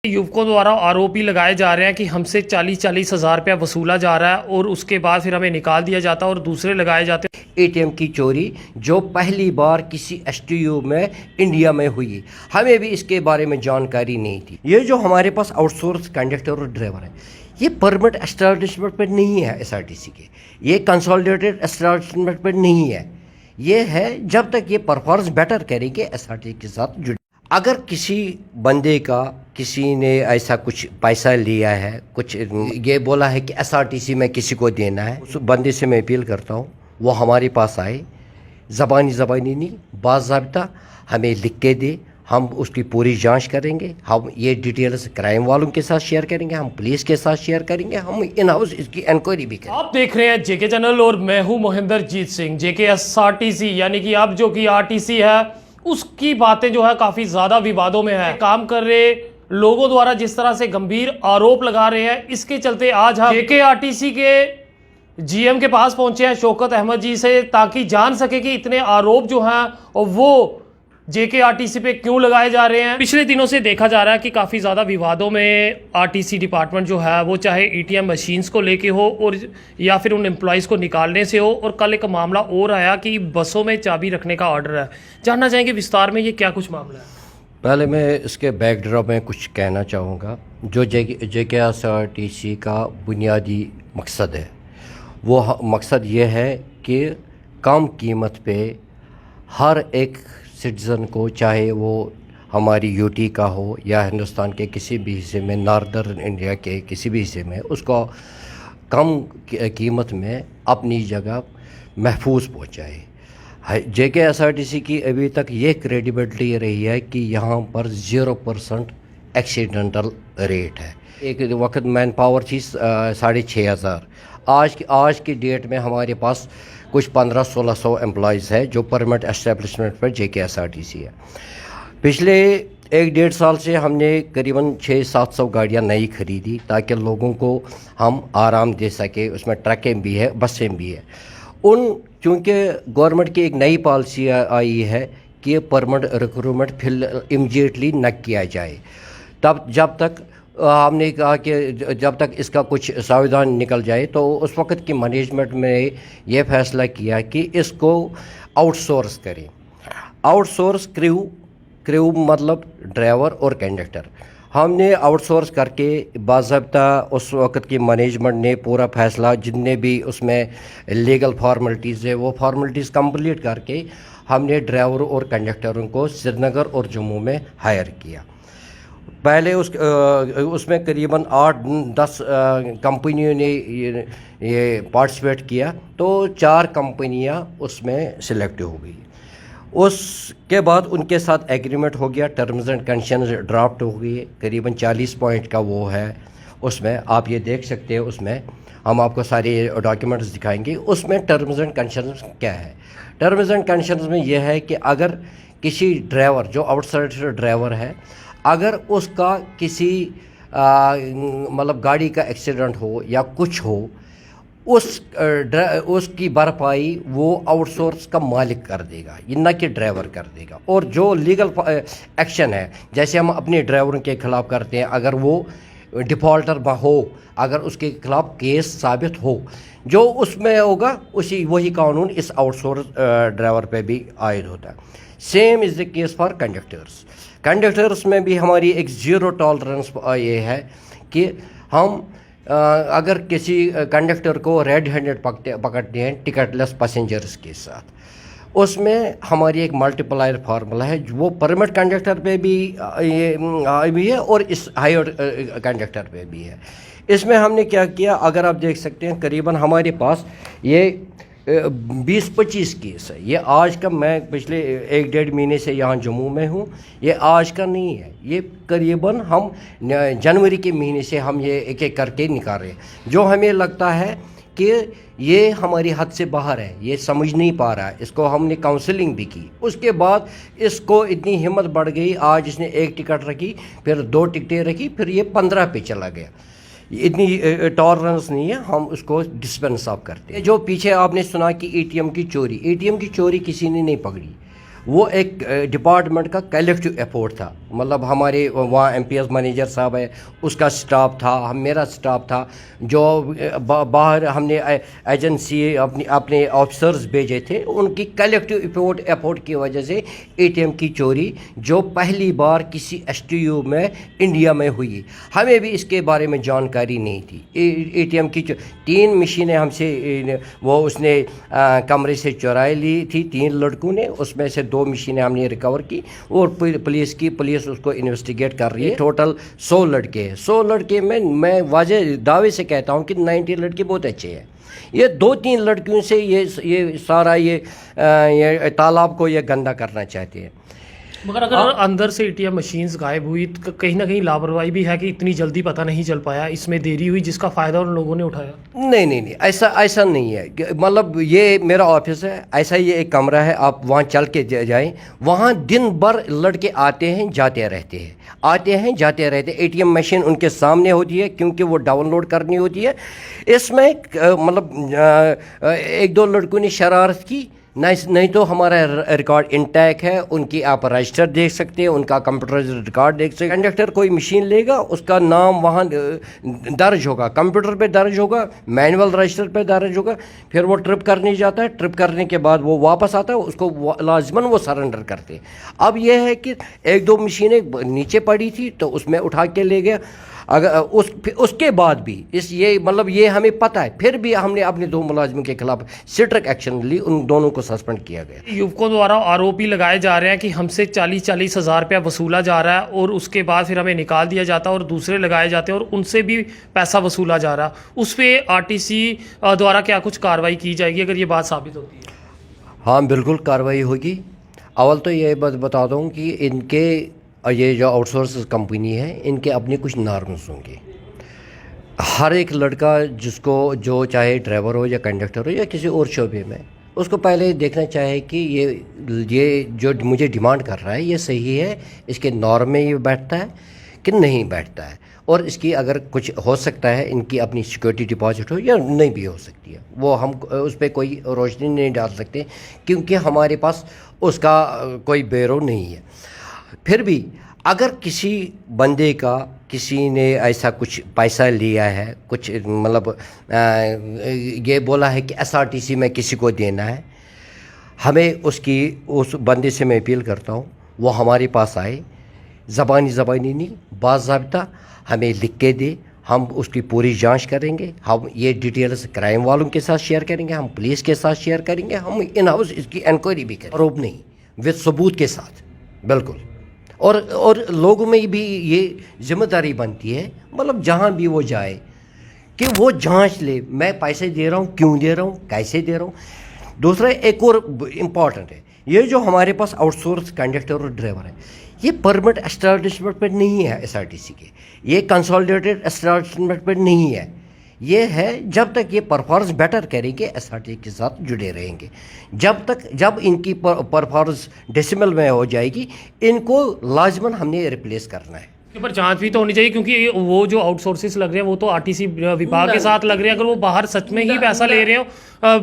युवकों द्वारा आरोप ही लगाए जा रहे हैं कि हमसे 40-40 हज़ार रुपया वसूला जा रहा है और उसके बाद फिर हमें निकाल दिया जाता है और दूसरे लगाए जाते हैं। एटीएम की चोरी जो पहली बार किसी एसटीयू में इंडिया में हुई, हमें भी इसके बारे में जानकारी नहीं थी। ये जो हमारे पास आउटसोर्स कंडक्टर और ड्राइवर है, ये परमिट एस्टैब्लिशमेंट पर नहीं है एसआरटीसी के, ये कंसोलिडेटेड एस्टैब्लिशमेंट पर नहीं है। ये है जब तक ये परफॉर्मेंस बेटर करेंगे एसआरटीसी के साथ जुड़े। अगर किसी बंदे का किसी ने ऐसा कुछ पैसा लिया है, कुछ ये बोला है कि एसआरटीसी में किसी को देना है, उस बंदे से मैं अपील करता हूँ वो हमारे पास आए, ज़बानी नहीं, बाज़ाब्ता हमें लिख के दे, हम उसकी पूरी जांच करेंगे। हम ये डिटेल्स क्राइम वालों के साथ शेयर करेंगे, हम पुलिस के साथ शेयर करेंगे, हम इन हाउस इसकी इंक्वायरी भी करेंगे। आप देख रहे हैं जेके चैनल और मैं हूं मोहिंदरजीत सिंह। जेके एसआरटीसी यानी कि अब जो कि आरटीसी है उसकी बातें जो है काफी ज्यादा विवादों में है। काम कर रहे लोगों द्वारा जिस तरह से गंभीर आरोप लगा रहे हैं, इसके चलते आज हम जेके आरटीसी के जीएम के पास पहुंचे हैं शौकत अहमद जी से, ताकि जान सके कि इतने आरोप जो हैं और वो जेके आरटीसी पे क्यों लगाए जा रहे हैं। पिछले दिनों से देखा जा रहा है कि काफ़ी ज़्यादा विवादों में आरटीसी डिपार्टमेंट जो है वो चाहे एटीएम मशीन्स को लेके हो और या फिर उन एम्प्लॉयज़ को निकालने से हो। और कल एक मामला और आया कि बसों में चाबी रखने का ऑर्डर है। जानना चाहेंगे विस्तार में ये क्या कुछ मामला है। पहले मैं इसके बैकड्रॉप में कुछ कहना चाहूँगा। जो जेके एसआरटीसी का बुनियादी मकसद है वो मकसद ये है कि कम कीमत पे हर एक सिटीज़न को, चाहे वो हमारी यूटी का हो या हिंदुस्तान के किसी भी हिस्से में, नॉर्दर्न इंडिया के किसी भी हिस्से में, उसको कम कीमत में अपनी जगह महफूज पहुँचाए। जेके एसआरटीसी की अभी तक ये क्रेडिबिलिटी रही है कि यहाँ पर 0% एक्सीडेंटल रेट है। एक वक्त मैन पावर थी 6,500, आज की डेट में हमारे पास कुछ 1500-1600 एम्प्लॉयज़ है जो परमिट एस्टेब्लिशमेंट पर जेके एसआरटीसी है। पिछले 1-1.5 साल से हमने करीबन 600-700 गाड़ियाँ नई खरीदी ताकि लोगों को हम आराम दे सके। उसमें ट्रकें भी है, बसें भी है। चूँकि गवर्नमेंट की एक नई पॉलिसी आई है कि परमिट रिक्रूटमेंट फिर इमीडिएटली न किया जाए, तब जब तक हमने कहा कि जब तक इसका कुछ संविधान निकल जाए, तो उस वक्त की मैनेजमेंट में ये फैसला किया कि इसको आउटसोर्स करें। आउटसोर्स क्रू मतलब ड्राइवर और कंडक्टर हमने आउटसोर्स करके बाज़ाब्ता उस वक्त की मैनेजमेंट ने पूरा फैसला, जितने भी उसमें लीगल फार्मेलिटीज़ है वो फार्मेलिटीज़ कंप्लीट करके हमने ड्राइवर और कंडक्टरों को श्रीनगर और जम्मू में हायर किया। पहले उसमें करीबन 8-10 कंपनियों ने ये पार्टिसिपेट किया, तो 4 कंपनियां उसमें सिलेक्ट हो गई। उसके बाद उनके साथ एग्रीमेंट हो गया, टर्म्स एंड कंडीशंस ड्राफ्ट हो गई। करीबन 40 पॉइंट का वो है, उसमें आप ये देख सकते हैं। उसमें हम आपको सारे डॉक्यूमेंट्स दिखाएंगे। उसमें टर्म्स एंड कंडीशंस क्या है। टर्म्स एंड कंडीशंस में यह है कि अगर किसी ड्राइवर जो आउटसाइडर ड्राइवर है, अगर उसका किसी मतलब गाड़ी का एक्सीडेंट हो या कुछ हो, उसकी भरपाई वो आउटसोर्स का मालिक कर देगा, ये न कि ड्राइवर कर देगा। और जो लीगल एक्शन है, जैसे हम अपने ड्राइवरों के खिलाफ करते हैं, अगर वो डिफ़ॉल्टर हो, अगर उसके खिलाफ केस साबित हो, जो उसमें होगा वही कानून इस आउटसोर्स ड्राइवर पे भी आयद होता है। Same is the case for conductors में भी हमारी एक ज़ीरो टॉलरेंस ये है कि हम अगर किसी कंडक्टर को रेड हैंडेड पकड़ते हैं टिकटलेस पैसेंजर्स के साथ, उसमें हमारी एक मल्टीप्लायर फार्मूला है, वो परमिट कंडक्टर पे भी ये भी है और इस हायर कंडक्टर पे भी है। इसमें हमने क्या किया, अगर आप देख सकते हैं, करीबन हमारे पास ये 20-25 केस है। ये आज का, मैं पिछले 1-1.5 महीने से यहाँ जम्मू में हूँ, ये आज का नहीं है, ये करीबन हम जनवरी के महीने से हम ये एक एक करके निकाल रहे हैं। जो हमें लगता है कि ये हमारी हद से बाहर है, ये समझ नहीं पा रहा है, इसको हमने काउंसलिंग भी की। उसके बाद इसको इतनी हिम्मत बढ़ गई, आज इसने 1 टिकट रखी, फिर 2 टिकटें रखी, फिर ये 15 पे चला गया। इतनी टॉलरेंस नहीं है, हम उसको डिस्पेंस ऑफ करते हैं। जो पीछे आपने सुना कि एटीएम की चोरी किसी ने नहीं पकड़ी। وہ ایک ڈپارٹمنٹ کا کلیکٹیو ایفورٹ تھا. مطلب ہمارے وہاں ایم پی ایس منیجر صاحب ہے, اس کا اسٹاف تھا, میرا اسٹاف تھا, جو باہر ہم نے ایجنسی اپنے آفیسرز بھیجے تھے, ان کی کلیکٹیو ایفورٹ کی وجہ سے اے ٹی ایم کی چوری جو پہلی بار کسی ایس ٹی یو میں انڈیا میں ہوئی, ہمیں بھی اس کے بارے میں جانکاری نہیں تھی. اے ٹی ایم کی 3 مشینیں ہم سے وہ اس نے کمرے سے چرائی لی تھی 3 لڑکوں نے, اس میں سے 2 مشینیں ہم نے ریکور کی, اور پولیس اس کو انویسٹیگیٹ کر رہی ہے. ٹوٹل 100 لڑکے ہیں. 100 لڑکے میں واضح دعوے سے کہتا ہوں کہ 90 لڑکے بہت اچھے ہیں. یہ 2-3 لڑکیوں سے یہ سارا یہ تالاب کو یہ گندا کرنا چاہتے ہیں. مگر اگر اندر سے اے ٹی ایم مشینز غائب ہوئی تو کہیں نہ کہیں لاپرواہی بھی ہے کہ اتنی جلدی پتہ نہیں چل پایا, اس میں دیری ہوئی جس کا فائدہ ان لوگوں نے اٹھایا. نہیں, ایسا نہیں ہے. مطلب یہ میرا آفس ہے, ایسا یہ ایک کمرہ ہے, آپ وہاں چل کے جائیں, وہاں دن بھر لڑکے آتے ہیں جاتے رہتے ہیں. اے ٹی ایم مشین ان کے سامنے ہوتی ہے کیونکہ وہ ڈاؤن لوڈ کرنی ہوتی ہے. اس میں مطلب 1-2 لڑکوں نے شرارت کی, نہیں تو ہمارا ریکارڈ انٹیک ہے. ان کی آپ رجسٹر دیکھ سکتے ہیں, ان کا کمپیوٹر ریکارڈ دیکھ سکتے ہیں. کنڈکٹر کوئی مشین لے گا, اس کا نام وہاں درج ہوگا, کمپیوٹر پہ درج ہوگا, مینول رجسٹر پہ درج ہوگا. پھر وہ ٹرپ کرنے جاتا ہے, ٹرپ کرنے کے بعد وہ واپس آتا ہے, اس کو لازماً وہ سرنڈر کرتے ہیں. اب یہ ہے کہ 1-2 مشینیں نیچے پڑی تھی تو اس میں اٹھا کے لے گیا. اگر اس کے بعد بھی یہ ہمیں پتہ ہے, پھر بھی ہم نے اپنے 2 ملازموں کے خلاف اسٹرکٹ ایکشن لی, ان دونوں کو سسپینڈ کیا گیا. یووکوں دوارا آروپی لگائے جا رہے ہیں کہ ہم سے 40,000 روپیہ وصولا جا رہا ہے, اور اس کے بعد پھر ہمیں نکال دیا جاتا ہے اور دوسرے لگائے جاتے ہیں اور ان سے بھی پیسہ وصولا جا رہا ہے. اس پہ آر ٹی سی دوارا کیا کچھ کارروائی کی جائے گی اگر یہ بات ثابت ہوتی ہے؟ ہاں بالکل کارروائی ہوگی. اول تو یہ بتا دوں کہ ان کے یہ جو آؤٹ سورس کمپنی ہے, ان کے اپنے کچھ نارمز ہوں گے. ہر ایک لڑکا جو چاہے ڈرائیور ہو یا کنڈکٹر ہو یا کسی اور شعبے میں, اس کو پہلے دیکھنا چاہے کہ یہ جو مجھے ڈیمانڈ کر رہا ہے یہ صحیح ہے, اس کے نارم میں یہ بیٹھتا ہے کہ نہیں بیٹھتا ہے, اور اس کی اگر کچھ ہو سکتا ہے, ان کی اپنی سیکورٹی ڈپازٹ ہو یا نہیں بھی ہو سکتی ہے, وہ ہم اس پہ کوئی روشنی نہیں ڈال سکتے کیونکہ ہمارے پاس اس کا کوئی بیرو نہیں ہے. پھر بھی اگر کسی بندے کا کسی نے ایسا کچھ پیسہ لیا ہے, کچھ مطلب یہ بولا ہے کہ ایس آر ٹی سی میں کسی کو دینا ہے, ہمیں اس بندے سے میں اپیل کرتا ہوں وہ ہمارے پاس آئے, زبانی نہیں, باضابطہ ہمیں لکھ کے دے, ہم اس کی پوری جانچ کریں گے. ہم یہ ڈیٹیلز کرائم والوں کے ساتھ شیئر کریں گے, ہم پولیس کے ساتھ شیئر کریں گے, ہم ان ہاؤس اس کی انکوائری بھی کریں, آروپ نہیں, وتھ ثبوت کے ساتھ. بالکل. اور لوگوں میں بھی یہ ذمہ داری بنتی ہے, مطلب جہاں بھی وہ جائے کہ وہ جانچ لے, میں پیسے دے رہا ہوں, کیوں دے رہا ہوں, کیسے دے رہا ہوں. دوسرا ایک اور امپورٹنٹ ہے, یہ جو ہمارے پاس آؤٹ سورس کنڈکٹر اور ڈرائیور ہے, یہ پرمٹ اسٹیبلشمنٹ پر نہیں ہے ایس آر ٹی سی کے, یہ کنسالیڈیٹڈ اسٹیبلشمنٹ پر نہیں ہے. یہ ہے جب تک یہ پرفارمنس بیٹر کریں گے ایس آر ٹی کے ساتھ جڑے رہیں گے. جب ان کی پرفارمنس ڈیسیمل میں ہو جائے گی, ان کو لازماً ہم نے ریپلیس کرنا ہے. پر جانچ بھی تو ہونی چاہیے کیونکہ وہ جو آؤٹ سورسز لگ رہے ہیں وہ تو آر ٹی سی وبھاگ کے ساتھ لگ رہے ہیں. اگر وہ باہر سچ میں ہی پیسہ لے رہے ہو,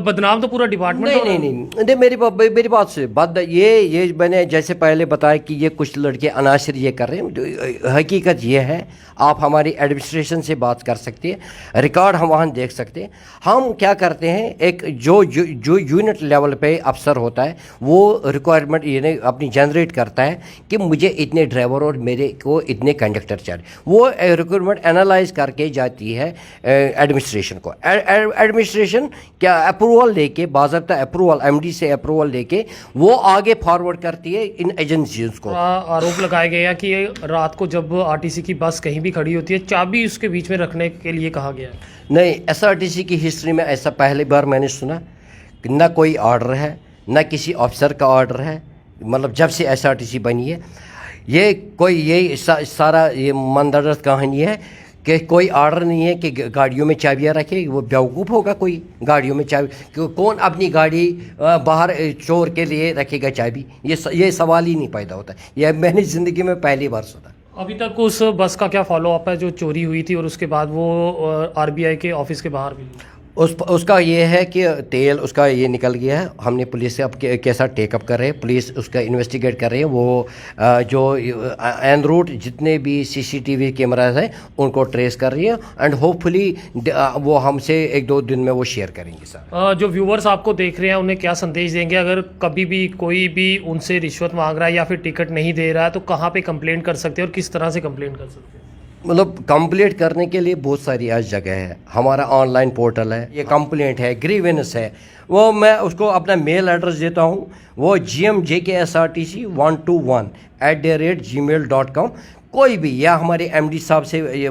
بدنام تو پورا ڈپارٹمنٹ. نہیں, میری بات سے یہ میں نے جیسے پہلے بتایا کہ یہ کچھ لڑکے عناصر یہ کر رہے ہیں. حقیقت یہ ہے, آپ ہماری ایڈمنسٹریشن سے بات کر سکتے ہیں, ریکارڈ ہم وہاں دیکھ سکتے ہیں. ہم کیا کرتے ہیں, ایک جو یونٹ لیول پہ افسر ہوتا ہے وہ ریکوائرمنٹ یعنی اپنی جنریٹ کرتا ہے کہ مجھے اتنے ڈرائیور اور میرے کو اتنے کنڈکٹر چاہیے. وہ ریکوائرمنٹ انالائز کر کے جاتی ہے ایڈمنسٹریشن کو. ایڈمنسٹریشن کیا اپروول لے کے, باضابطہ اپروول, ایم ڈی سے اپروول لے کے وہ آگے فارورڈ کرتی ہے ان ایجنسیز کو. آروپ لگائے گئے ہیں کہ رات کو جب آر ٹی سی کی بس کہیں بھی کھڑی ہوتی ہے, چابی اس کے بیچ میں رکھنے کے لیے کہا گیا ہے. نہیں, ایس آر ٹی سی کی ہسٹری میں ایسا پہلی بار میں نے سنا. نہ کوئی آرڈر ہے, نہ کسی آفیسر کا آرڈر ہے, مطلب جب سے ایس آر ٹی سی بنی ہے. یہ سارا یہ مندرجہ کہانی ہے کہ کوئی آرڈر نہیں ہے کہ گاڑیوں میں چابیاں رکھے. وہ بیوقوف ہوگا کوئی گاڑیوں میں چابی, کون اپنی گاڑی باہر چور کے لیے رکھے گا چابی؟ یہ سوال ہی نہیں پیدا ہوتا. یہ میں نے زندگی میں پہلی بار سنا. ابھی تک اس بس کا کیا فالو اپ ہے جو چوری ہوئی تھی اور اس کے بعد وہ آر بی آئی کے آفس کے باہر بھی؟ उसका ये है कि तेल उसका ये निकल गया है। हमने पुलिस से अब कैसा टेकअप कर रहे हैं, पुलिस उसका इन्वेस्टिगेट कर रही है। वो जो एन रूट जितने भी CCTV कैमराज हैं उनको ट्रेस कर रही है एंड होपफुली वो हमसे 1-2 दिन में वो शेयर करेंगे सर। जो व्यूवर्स आपको देख रहे हैं उन्हें क्या संदेश देंगे अगर कभी भी कोई भी उनसे रिश्वत मांग रहा है या फिर टिकट नहीं दे रहा है तो कहाँ पे कंप्लेंट कर सकते हैं और किस तरह से कंप्लेंट कर सकते हैं? मतलब कंप्लेंट करने के लिए बहुत सारी आज जगह है। हमारा ऑनलाइन पोर्टल है, ये कंप्लेंट है, ग्रीवेंस है, वो मैं उसको अपना मेल एड्रेस देता हूँ, वो gmjksrtc121@gmail.com। कोई भी या हमारे MD साहब से ये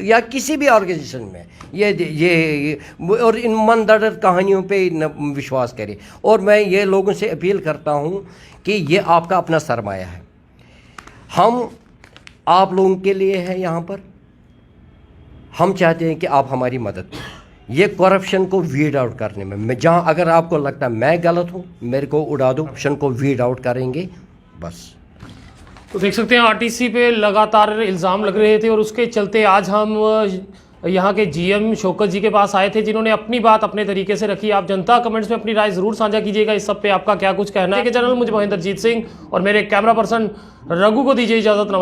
या किसी भी ऑर्गेनाइजेशन में ये और इन मनगढ़ंत कहानियों पे न विश्वास करें। और मैं ये लोगों से अपील करता हूँ कि ये आपका अपना सरमाया है, हम आप लोगों के लिए है यहाँ पर। हम चाहते हैं कि आप हमारी मदद करें ये करप्शन को वीड आउट करने में। मैं जहाँ अगर आपको लगता है मैं गलत हूँ, मेरे को उड़ा दो, करप्शन को वीड आउट करेंगे बस। तो देख सकते हैं आरटीसी पे लगातार इल्ज़ाम लग रहे थे और उसके चलते आज हम यहाँ के GM शौकत जी के पास आए थे जिन्होंने अपनी बात अपने तरीके से रखी। आप जनता कमेंट्स में अपनी राय ज़रूर साझा कीजिएगा इस सब पे आपका क्या कुछ कहना है। चैनल मुझे महेंद्रजीत सिंह और मेरे कैमरा पर्सन रघु को दीजिए इजाज़त। नमस्कार।